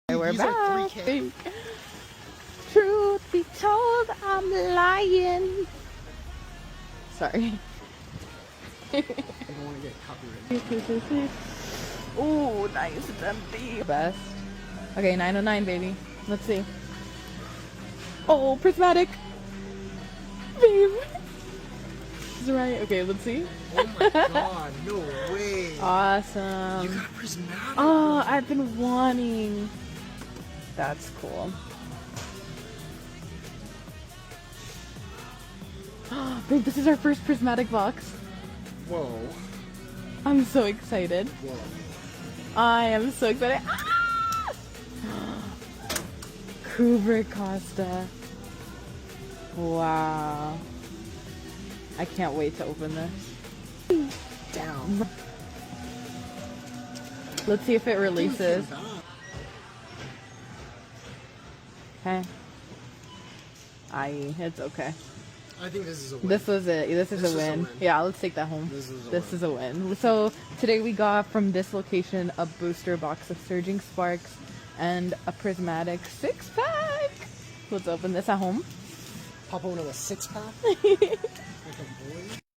We're These back. are 3K. Truth be told, I'm lying. Sorry. I don't want to get copyrighted. Ooh, nice. It's empty. Best. Okay, 909, baby. Let's see. Oh, prismatic. Babe. This is right. Okay, let's see. Oh my god, no way. Awesome. You got prismatic. Oh, I've been wanting. That's cool. Babe, this is our first prismatic box. Whoa. I'm so excited. Whoa. I am so excited. Ah! Kubrick Costa. Wow. I can't wait to open this. Down. Let's see if it releases. Okay. It's okay. I think this is a win. This was it. This is a win. Yeah, let's take that home. This is a win. So today we got from this location a booster box of Surging Sparks and a prismatic 6-pack. Let's open this at home. Pop one of a 6-pack. Like a boy.